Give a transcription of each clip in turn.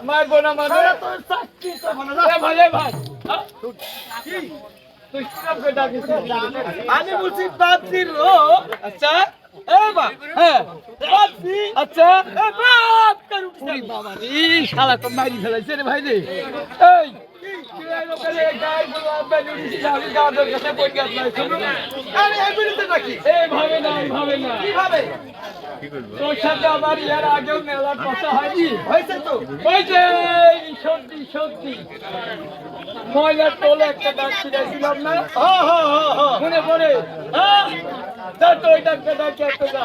মারবো না আমি বলছি বাপজির ও আচ্ছা আচ্ছা বাবা রে শালা তো মারি ফেলাইছে রে ভাই রে এই তোর সাথে আমার ইয়ার আগেও মেলার কথা হয়নি হয়েছে তো হয়েছে সত্যি সত্যি ময়লার তোলে একটা ডাক ছিলাম না মনে পড়ে তো ওই ডাকটা ডাকে একটা যা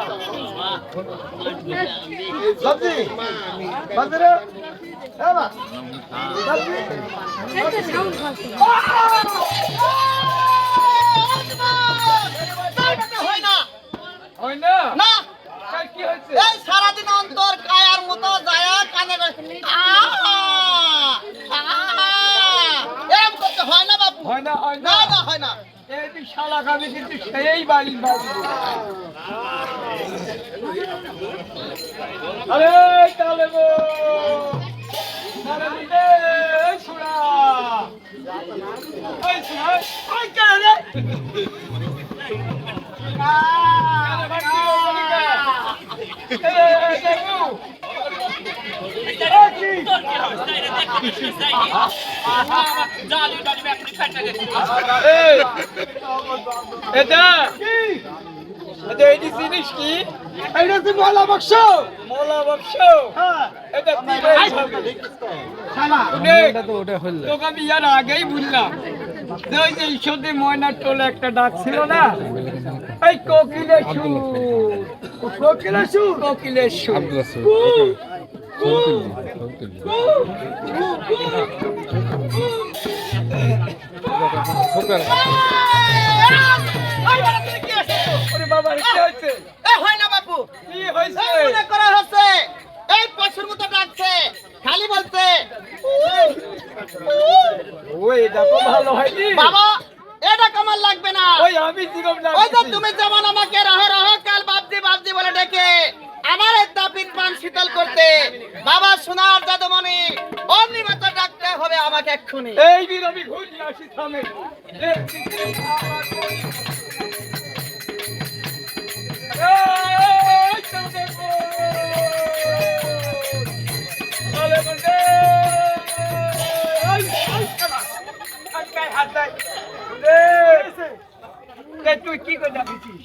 সবজি বাজারে সারাদিন অন্তর কায়ার মতো যায় কানে এরকম করতে হয় না বাপু হয় না হয় না এই শালা খাবি কিন্তু সেই বাড়ি আরে তাহলে জিনিস কি মলা বাক্স তোকে আমি ইয়ার আগেই বুঝলাম যে ওই যে ঈশ্বরদের ময়নার টোলে একটা ডাক ছিল না এই কোকিলের সুর বাবা কি হয়েছে হয় না বাপু কি হয়েছে মনে করা হচ্ছে এই পশুর মতো ডাকছে খালি বলছে ওই দেখো ভালো হয়নি বাবা এটা কামাল লাগবে না ওই আমি জীবন ওই যে তুমি যেমন আমাকে রহ কাল বাপজি বলে ডেকে আমার এই দাপিন পান শীতল করতে বাবা সোনার দাদুমণি অমনি মতো ডাকতে হবে আমাকে এক্ষুনি এই দিন আমি ঘুরে আসি থামে তুই কি করে যাচ্ছিস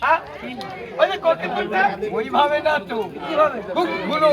ওইভাবে না তো গুলো